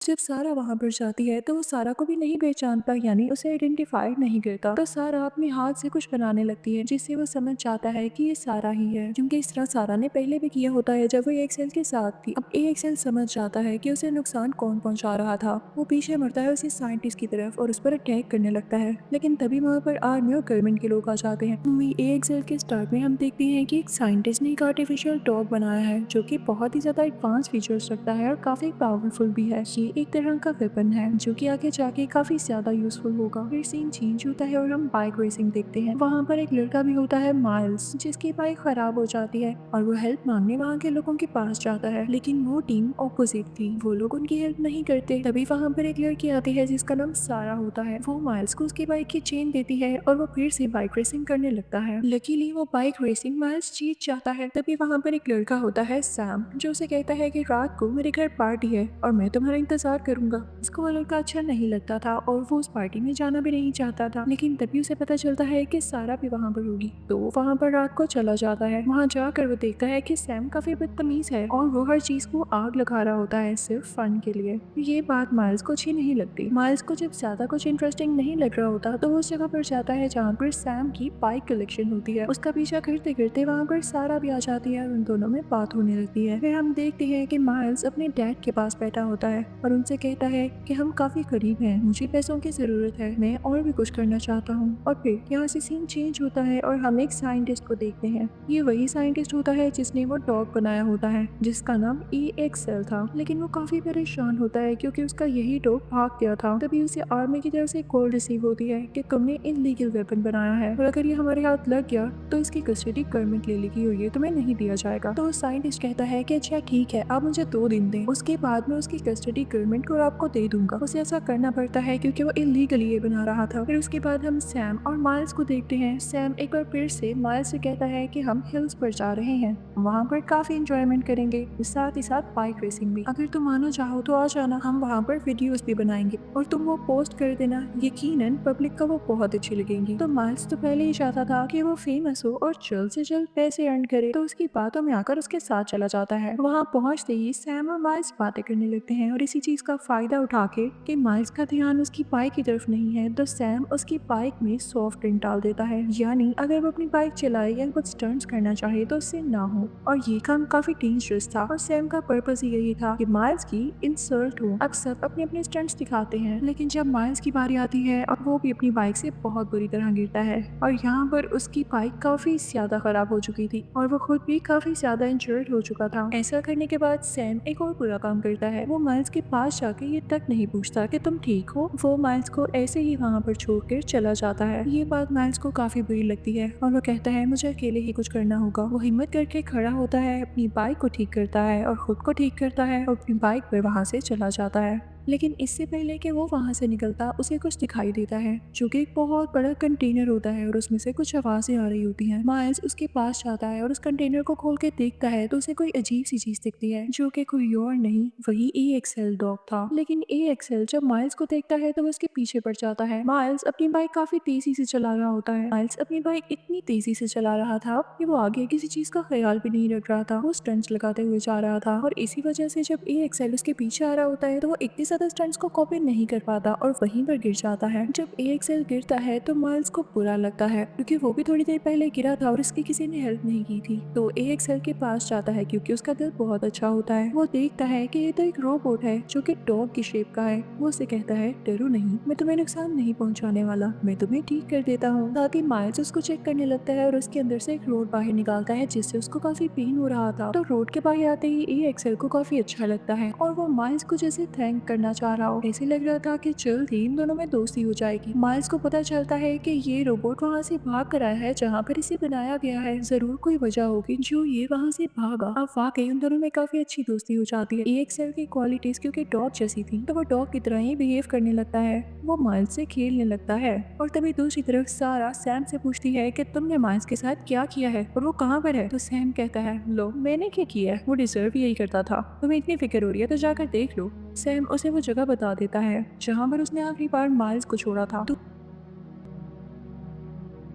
जब सारा वहाँ पर जाती है तो वो सारा को भी नहीं पहचानता, यानी उसे आइडेंटिफाई नहीं करता। तो सारा अपने हाथ से कुछ बनाने लगती है जिससे वो समझ जाता है कि ये सारा ही है, क्योंकि इस तरह सारा ने पहले भी किया होता है जब वो एक्सेल के साथ थी। अब एक्सेल समझ जाता है कि उसे नुकसान कौन पहुंचा रहा था। वो पीछे मुड़ता है उसी साइंटिस्ट की तरफ और उस पर अटैक करने लगता है, लेकिन तभी वहाँ पर आर्मी और गवर्नमेंट के लोग आ जाते हैं। मूवी एक्सेल के स्टार्ट में हम देखते हैं कि एक साइंटिस्ट ने एक आर्टिफिशियल डॉग बनाया है जो कि बहुत ही ज्यादा एडवांस फीचर्स रखता है और काफी पावरफुल भी है। ये एक तरह का वेपन है जो कि आगे जाके काफी ज्यादा यूजफुल होगा। फिर सीन चेंज होता है और हम बाइक रेसिंग देखते हैं। वहाँ पर एक लड़का भी होता है माइल्स, जिसकी बाइक खराब हो जाती है और वो हेल्प मांगने वहाँ के लोगों के पास जाता है, लेकिन वो टीम ऑपोजिट थी, वो लोग उनकी हेल्प नहीं करते। तभी वहाँ पर एक लड़की आती है जिसका नाम सारा होता है। वो माइल्स को उसकी बाइक की चेन देती है और वो फिर से बाइक रेसिंग करने लगता है। लकीली वो बाइक रेसिंग माइल्स जीत जाता है। तभी वहाँ पर एक लड़का होता है सैम, जो उसे कहता है कि रात को मेरे घर पार्टी है और मैं तुम्हारा इंतजार करूंगा। इसको वो लड़का अच्छा नहीं लगता था और वो उस पार्टी में जाना भी नहीं चाहता था, लेकिन तभी उसे पता चलता है कि सारा भी वहाँ पर होगी, तो वो वहाँ पर रात को चला जाता है। वहाँ जाकर वो देखता है कि सैम काफी बदतमीज है और वो हर चीज को आग लगा रहा होता है सिर्फ फन के लिए। ये बात माइल्स को अच्छी नहीं लगती। माइल्स को जब ज्यादा कुछ इंटरेस्टिंग नहीं लग रहा होता तो वो उस जगह पर जाता है जहाँ पर सैम की बाइक कलेक्शन होती है। उसका पीछा करते करते वहाँ पर सारा भी आ जाती है और उन दोनों में बात होने लगती है। फिर हम देखते हैं कि माइल्स अपने डैड के पास बैठा होता है और उनसे कहता है कि हम काफी करीब हैं, मुझे पैसों की जरूरत है, मैं और भी कुछ करना चाहता हूँ। और फिर यहाँ से सीन चेंज होता है और हम एक साइंटिस्ट को देखते हैं। ये वही साइंटिस्ट होता है जिसने वो डॉग बनाया होता है जिसका नाम EXL था, लेकिन वो काफी परेशान होता है क्योंकि उसका यही डॉग भाग गया था। तभी उसे आर्मी की तरफ से कॉल रिसीव होती है कि तुमने इलीगल वेपन बनाया है और अगर ये हमारे हाथ लग गया तो इसकी कस्टडी गवर्नमेंट ले लेगी और ये तुम्हें नहीं दिया जाएगा। तो साइंटिस्ट कहता है कि अच्छा ठीक है, आप मुझे 2 दिन दें, उसके बाद मैं उसकी कस्टडी गवर्नमेंट को आपको दे दूंगा। उसे ऐसा करना पड़ता है क्योंकि वो इलीगली ये बना रहा था। फिर उसके बाद हम सैम और माइल्स को देखते हैं। सैम एक बार फिर से माइल्स से कहता है कि हम हिल्स पर जा रहे हैं, वहाँ पर काफी इंजॉयमेंट करेंगे, साथ ही साथ बाइक रेसिंग भी। अगर तुम आना चाहो तो आ जाना, हम वहाँ पर वीडियोस भी बनाएंगे और तुम वो पोस्ट कर देना, यकीनन पब्लिक को वो बहुत अच्छी लगेंगी। तो माइल्स तो पहले ही चाहता था कि वो फेमस हो और जल्द से जल्द पैसे अर्न करे, तो उसकी बातों में आकर उसके साथ चला जाता है। वहाँ पहुँचते ही सैम और माइल्स बातें करने लगते हैं और इसी चीज का फायदा उठा के कि माइल्स का ध्यान उसकी बाइक की तरफ नहीं है तो सैम उसकी बाइक में सॉफ्ट ड्रिंक डाल देता है, यानी अगर वो अपनी बाइक चलाए या कुछ स्टंट्स करना चाहे तो उससे ना हो। और ये काम काफी डेंजरस था और सैम का पर्पस ही यही था कि माइल्स की इंसल्ट हो। अक्सर अपने अपने स्टंट्स दिखाते हैं, लेकिन जब माइल्स की बारी आती है और वो भी अपनी बाइक से बहुत बुरी तरह गिरता है और यहाँ पर उसकी बाइक काफी ज्यादा खराब हो चुकी थी और वो खुद भी काफी ज्यादा इंजर्ड हो चुका था। ऐसा करने के बाद सैम एक और बुरा काम करता है। वो माइल्स के पास जाके ये तक नहीं पूछता कि तुम ठीक हो, वो माइल्स को ऐसे ही वहाँ पर छोड़कर चला जाता है। ये बात माइल्स को काफी बुरी लगती है और वो कहता है मुझे अकेले ही कुछ करना होगा। वो हिम्मत करके खड़ा होता है, अपनी बाइक को ठीक करता है और खुद को ठीक करता है और अपनी बाइक पर वहाँ से चला जाता है। लेकिन इससे पहले कि वो वहाँ से निकलता उसे कुछ दिखाई देता है जो कि एक बहुत बड़ा कंटेनर होता है और उसमें से कुछ आवाजें आ रही होती हैं। माइल्स उसके पास जाता है और उस कंटेनर को खोल के देखता है तो उसे कोई अजीब सी चीज दिखती है जो कि कोई और नहीं, वही EXL डॉग था। लेकिन EXL जब माइल्स को देखता है तो वो उसके पीछे पड़ जाता है। माइल्स अपनी बाइक काफी तेजी से चला रहा होता है। माइल्स अपनी बाइक इतनी तेजी से चला रहा था कि वो आगे किसी चीज का ख्याल भी नहीं रख रहा था, वो स्टंट्स लगाते हुए जा रहा था और इसी वजह से जब EXL उसके पीछे आ रहा होता है तो वो इतनी ज्यादा स्टंट्स को कॉपी नहीं कर पाता और वहीं पर गिर जाता है। जब EXL गिरता है तो माइल्स को बुरा लगता है क्योंकि वो भी थोड़ी देर पहले गिरा था और इसकी किसी ने हेल्प नहीं की थी। तो EXL के पास जाता है क्योंकि उसका दिल बहुत अच्छा होता है। वो देखता है कि ये तो एक रोबोट है जो कि डॉग की शेप का है। वो उसे कहता है डरो नहीं, मैं तुम्हें नुकसान नहीं पहुंचाने वाला, मैं तुम्हें ठीक कर देता हूँ। साथ ही माइल्स उसको चेक करने लगता है और उसके अंदर से एक रोड बाहर निकालता है जिससे उसको काफी पेन हो रहा था। तो रोड के बाहर आते ही EXL को काफी अच्छा लगता है और वो माइल्स को जैसे थैंक करना चाह रहा हो। ऐसे लग रहा था कि जल्द ही इन दोनों में दोस्ती हो जाएगी। माइल्स को पता चलता है कि ये रोबोट वहाँ से भाग कर आया है जहाँ पर इसे बनाया गया है, जरूर कोई वजह होगी जो ये वहाँ से भागा। अब वाकई उन दोनों में काफी अच्छी दोस्ती हो जाती है। EXL की क्वालिटीज क्योंकि डॉग जैसी थी तो वो डॉग की तरह ही बिहेव करने लगता है, वो माइल्स से खेलने लगता है। और तभी दूसरी तरफ सारा सैम से पूछती है कि तुमने माइल्स के साथ क्या किया है और वो कहाँ पर है। तो सैम कहता है लो मैंने क्या किया है, वो डिजर्व यही करता था, तुम्हें इतनी फिक्र हो रही है तो जाकर देख लो। सैम उसे वो जगह बता देता है जहाँ पर उसने आखिरी बार माइल्स को छोड़ा था।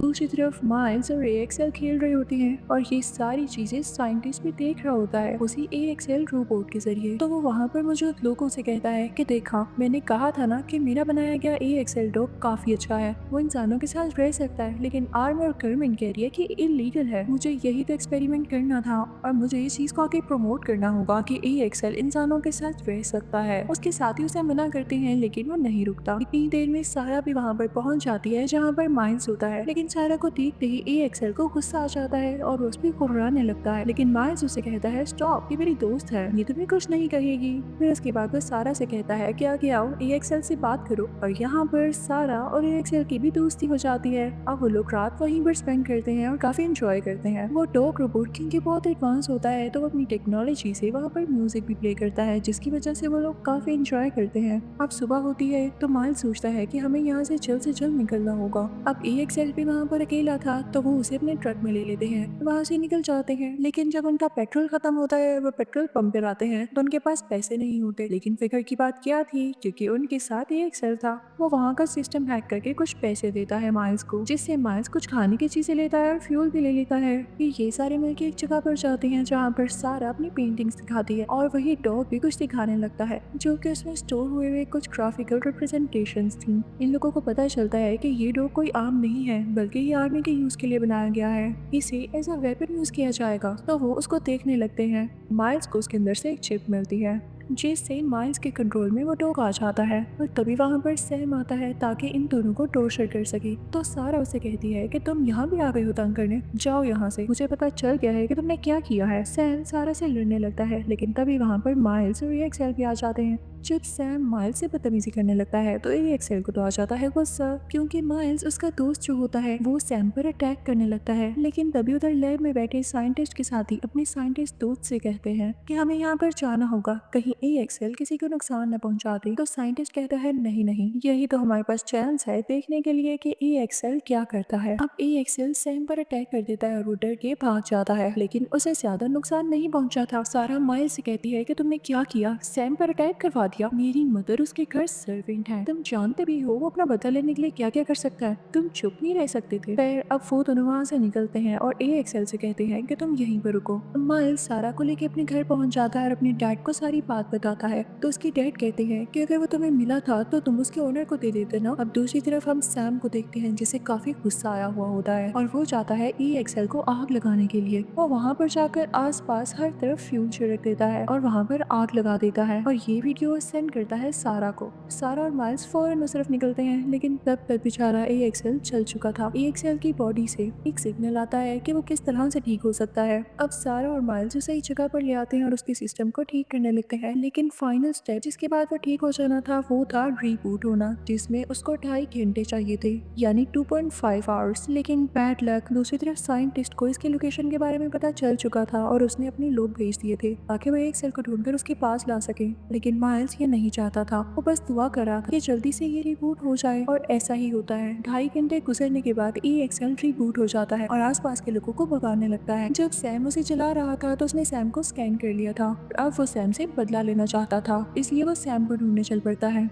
दूसरी तरफ माइल्स और एएक्सएल खेल रहे होते हैं और ये सारी चीजें साइंटिस्ट भी देख रहा होता है उसी एएक्सएल रोबोट के जरिए। तो वो वहाँ पर मौजूद लोगों से कहता है कि देखा, मैंने कहा था ना कि मेरा बनाया गया एएक्सएल डॉग काफी अच्छा है, वो इंसानों के साथ रह सकता है, लेकिन आर्म और कर्मिन कह रही है कि इलीगल है। मुझे यही तो एक्सपेरिमेंट करना था और मुझे इस चीज को आगे प्रमोट करना होगा कि एएक्सएल इंसानों के साथ रह सकता है। उसके साथी उसे मना करते हैं लेकिन वो नहीं रुकता। इतनी देर में सारा भी वहाँ पर पहुंच जाती है जहाँ पर माइल्स होता है, लेकिन सारा को देखते ही एएक्सएल को गुस्सा आ जाता है और उस पर कुर्राने लगता है। लेकिन माइल्स उसे कहता है स्टॉप, ये मेरी दोस्त है, ये तुम्हें कुछ नहीं कहेगी। फिर उसके बाद वो सारा से कहता है कि आगे आओ, एएक्सएल से बात करो। और यहाँ पर सारा और एएक्सएल की भी दोस्ती हो जाती है। अब वो लोग रात वहीं पर स्पेंड करते हैं और काफी एंजॉय करते हैं। वो डॉग रोबोट क्योंकि बहुत एडवांस होता है तो वो अपनी टेक्नोलॉजी से वहाँ पर म्यूजिक भी प्ले करता है, जिसकी वजह से वो लोग काफी एंजॉय करते हैं। अब सुबह होती है तो माइल्स सोचता है कि हमें यहाँ से जल्द निकलना होगा। अब एएक्सएल भी वहाँ पर अकेला था तो वो उसे अपने ट्रक में ले लेते हैं, वहाँ से निकल जाते हैं। लेकिन जब उनका पेट्रोल खत्म होता है, वो पेट्रोल पंप पर आते हैं तो उनके पास पैसे नहीं होते। लेकिन फिक्र की बात क्या थी, क्योंकि उनके साथ एएक्सएल था। वो वहाँ का सिस्टम हैक करके कुछ पैसे देता है माइल्स को, जिससे माइल्स कुछ खाने की चीजें लेता है और फ्यूल भी ले लेता है। फिर ये सारे मिलकर एक जगह पर जाते हैं जहाँ पर सारा अपनी पेंटिंग्स दिखाती है और वही डॉग भी कुछ दिखाने लगता है, जो कि उसमें स्टोर हुए कुछ ग्राफिकल रिप्रेजेंटेशंस थी। इन लोगों को पता चलता है कि ये डॉग कोई आम नहीं है, बल्कि ये आर्मी के यूज के लिए बनाया गया है, इसे एज अ वेपन यूज किया जाएगा। तो वो उसको देखने लगते हैं। माइल्स को उसके अंदर से एक चिप मिलती है, जिससे माइल्स के कंट्रोल में वो डॉग आ जाता है। और तभी वहाँ पर सैम आता है ताकि इन दोनों को टॉर्चर कर सके। तो सारा उसे कहती है कि तुम यहाँ भी आ गए हो तंग करने, जाओ यहाँ से, मुझे पता चल गया है कि तुमने क्या किया है। सैम सारा से लड़ने लगता है, लेकिन तभी वहाँ पर माइल्स और एएक्सएल भी आ जाते हैं। जब सैम माइल्स से बदतमीजी करने लगता है तो एएक्सएल को तो आ जाता है गुस्सा, क्योंकि माइल्स उसका दोस्त जो होता है वो सैम पर अटैक करने लगता है। लेकिन तभी उधर लैब में बैठे साइंटिस्ट के साथी अपने साइंटिस्ट दोस्त से कहते हैं कि हमें यहाँ पर जाना होगा, कहीं एएक्सएल किसी को नुकसान न पहुंचा दे। तो साइंटिस्ट कहता है नहीं नहीं, यही तो हमारे पास चांस है देखने के लिए कि एएक्सएल क्या करता है। अब एएक्सएल सैम पर अटैक कर देता है और वो डर के भाग जाता है, लेकिन उसे ज्यादा नुकसान नहीं पहुंचा था। सारा माइल्स से कहती है कि तुमने क्या किया, सैम पर अटैक करवा दिया। मेरी मदर उसके घर सर्वेंट है, तुम जानते भी हो वो अपना बदला लेने के लिए क्या क्या कर सकता है, तुम चुप नहीं रह सकते थे। फिर अब वो दोनों वहाँ से निकलते हैं और एएक्सएल से कहते हैं कि तुम यहीं पर रुको। माइल्स सारा को लेके अपने घर पहुंच जाता है और अपने डैड को सारी बात बताता है। तो उसकी डैड कहते हैं कि अगर वो तुम्हें मिला था तो तुम उसके ओनर को दे देते ना। अब दूसरी तरफ हम सैम को देखते हैं जिसे काफी गुस्सा आया हुआ होता है और वो जाता है एएक्सएल को आग लगाने के लिए। वो वहाँ पर जाकर आसपास हर तरफ फ्यूल छिड़क देता है और वहाँ पर आग लगा देता है और ये वीडियो सेंड करता है सारा को। सारा और माइल्स फौरन उस तरफ निकलते हैं, लेकिन तब तक बेचारा एएक्सएल चल चुका था। एएक्सएल की बॉडी से एक सिग्नल आता है कि वो किस तरह से ठीक हो सकता है। अब सारा और माइल्स उसे एक जगह पर ले आते हैं और उसके सिस्टम को ठीक करने लगते हैं। लेकिन फाइनल स्टेप जिसके बाद वो ठीक हो जाना था वो था रीबूट होना, जिसमें उसको 2.5 घंटे चाहिए थे, यानी 2.5 आवर्स। लेकिन बैड लक, दूसरी तरफ साइंटिस्ट को इसके लोकेशन के बारे में पता चल चुका था और उसने अपने लोग भेज दिए थे ताकि वो एएक्सएल को ढूंढकर उसके पास ला सके। लेकिन माइल्स ये नहीं चाहता था, वो बस दुआ कर रहा था कि जल्दी से ये रिबूट हो जाए। और ऐसा ही होता है। 2.5 घंटे गुजरने के बाद एएक्सएल रिबूट हो जाता है और आसपास के लोगों को भगाने लगता है। जब सैम उसे चला रहा था तो उसने सैम को स्कैन कर लिया था। अब वो सैम से बदला लेना चाहता था, इसलिए वो सैम को ढूंढने चल पड़ता है।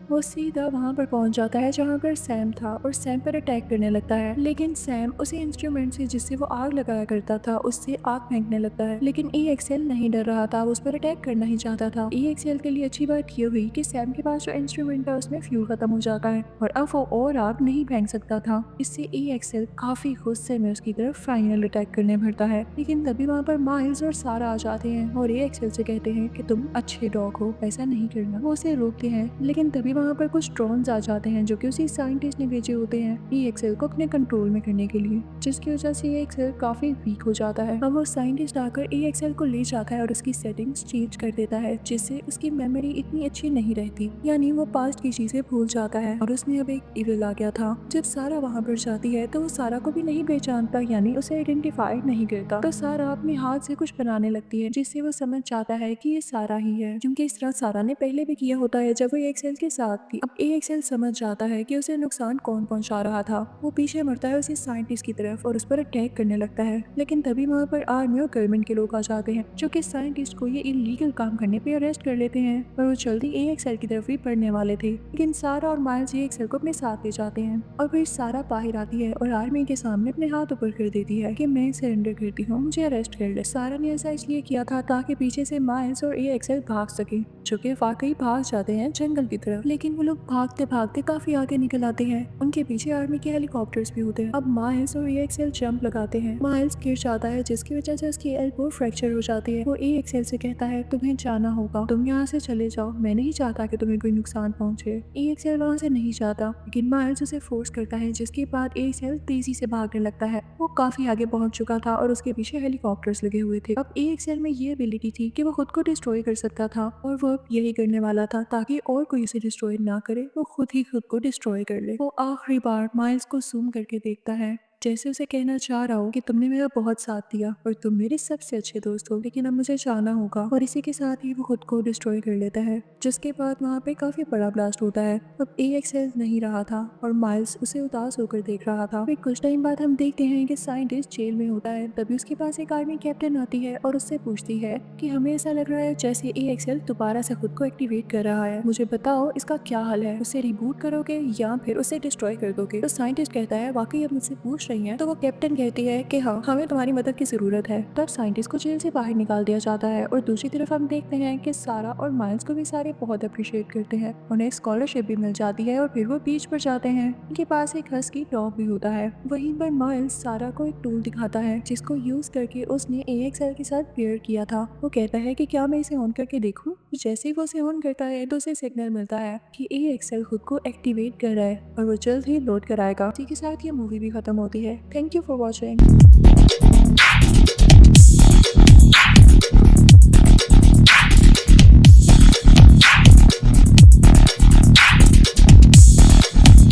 वो सीधा वहाँ पर पहुँच जाता है जहाँ पर सैम था और सैम पर अटैक करने लगता है। लेकिन सैम उसी इंस्ट्रूमेंट से जिससे वो आग लगाया करता था उससे आग फेंकने लगता है। लेकिन एएक्सएल नहीं डर रहा था, वो उस पर अटैक करना ही चाहता था। एएक्सएल के लिए अच्छी बात ये हुई कि सैम के पास जो इंस्ट्रूमेंट था उसमें फ्यूल खत्म हो जाता है और अब वो और आग नहीं फेंक सकता था। इससे एएक्सएल काफी गुस्से में उसकी तरफ फाइनल अटैक करने भरता है। लेकिन तभी वहाँ पर माइल्स और सारा आ जाते हैं और एएक्सएल से कहते हैं कि तुम अच्छे डॉग हो, ऐसा नहीं करना। वो उसे रोकते हैं, लेकिन तभी वहाँ पर कुछ ड्रोन्स आ जाते हैं जो कि उसी साइंटिस्ट ने भेजे होते हैं एएक्सएल को अपने कंट्रोल में करने के लिए, जिसकी वजह से एएक्सएल काफी वीक हो जाता है। अब वो साइंटिस्ट आकर एएक्सएल को ले जाता है और उसकी सेटिंग्स चेंज कर देता है, जिससे उसकी मेमोरी इतनी अच्छी नहीं रहती, यानी वो पास्ट की चीजें भूल जाता है और उसमें अब एक इविल आ गया था। जब सारा वहाँ पर जाती है तो वो सारा को भी नहीं पहचानता, यानी उसे आइडेंटिफाई नहीं करता। तो सारा अपने हाथ से कुछ बनाने लगती है जिससे वो समझ जाता है कि ये सारा ही है, क्योंकि इस तरह सारा ने पहले भी किया होता है जब वो एएक्सएल के साथ साथ थी। अब AXL समझ जाता है कि उसे नुकसान कौन पहुंचा रहा था। वो पीछे मुड़ता है उसी साइंटिस्ट की तरफ और उस पर अटैक करने लगता है, लेकिन तभी वहाँ पर आर्मी और गवर्नमेंट के लोग आ जाते हैं, जो कि साइंटिस्ट को ये इलीगल काम करने पे अरेस्ट कर लेते हैं। और वो जल्दी AXL की तरफ भी बढ़ने वाले थे, लेकिन सारा और माइल्स AXL को अपने साथ ले जाते हैं। और फिर सारा बाहर आती है और आर्मी के सामने अपने हाथ ऊपर कर देती है कि मैं सरेंडर करती हूँ, मुझे अरेस्ट कर ले। सारा ने ऐसा इसलिए किया था ताकि पीछे से माइल्स और AXL भाग सके, जो कि वाकई भाग जाते हैं जंगल की तरफ। लेकिन वो लोग भागते भागते काफी आगे निकल आते हैं। उनके पीछे आर्मी के हेलीकॉप्टर्स भी होते हैं। अब माइल्स और AXL जंप लगाते हैं। माइल्स गिर जाता है, जिसकी वजह से उसकी एल्बो फ्रैक्चर हो जाती है। वो AXL से कहता है तुम्हें जाना होगा, तुम यहाँ से चले जाओ, मैं नहीं चाहता कि तुम्हें कोई नुकसान पहुंचे। AXL वहाँ से नहीं जाता, लेकिन माइल्स उसे फोर्स करता है, जिसके बाद AXL तेजी से भागने लगता है। वो काफी आगे पहुंच चुका था और उसके पीछे हेलीकॉप्टर्स लगे हुए थे। अब AXL में ये एबिलिटी थी कि वो खुद को डिस्ट्रॉय कर सकता था, और वो अब यही करने वाला था ताकि और कोई उसे डिस्ट्रॉय ना करे, वो खुद ही खुद को डिस्ट्रॉय कर ले। वो आखिरी बार माइल्स को जूम करके देखता है, जैसे उसे कहना चाह रहा हो कि तुमने मेरा बहुत साथ दिया और तुम मेरे सबसे अच्छे दोस्त हो, लेकिन अब मुझे जाना होगा। और इसी के साथ ही वो खुद को डिस्ट्रॉय कर लेता है, जिसके बाद वहाँ पे काफी बड़ा ब्लास्ट होता है। अब AXL नहीं रहा था और माइल्स उसे उदास होकर देख रहा था। फिर कुछ टाइम बाद हम देखते हैं कि साइंटिस्ट जेल में होता है। तभी उसके पास एक आर्मी कैप्टन आती है और उससे पूछती है कि हमें ऐसा लग रहा है जैसे AXL दोबारा से खुद को एक्टिवेट कर रहा है, मुझे बताओ इसका क्या हल है, उसे रिबूट करोगे या फिर उसे डिस्ट्रॉय कर दोगे। तो साइंटिस्ट कहता है वाकई अब मुझसे पूछ रही है। तो वो कैप्टन कहती है कि हाँ, हमें तुम्हारी मदद की जरूरत है। तब साइंटिस्ट को जेल से बाहर निकाल दिया जाता है और दूसरी तरफ हम देखते हैं कि सारा और माइल्स को भी सारे बहुत अप्रिशिएट करते हैं। उन्हें स्कॉलरशिप भी मिल जाती है और फिर वो बीच पर जाते हैं। उनके पास एक हस्की डॉग भी होता है। वहीं पर माइल्स सारा को एक टूल दिखाता है, जिसको यूज करके उसने AXL के साथ पेयर किया था। वो कहता है कि क्या मैं इसे ऑन करके देखूं? जैसे ही वो इसे ऑन करता है तो उसे सिग्नल मिलता है कि AXL खुद को एक्टिवेट कर रहा है और वो जल्द ही लोड कराएगा। इसी के साथ ये मूवी भी खत्म होती है। Thank you for watching.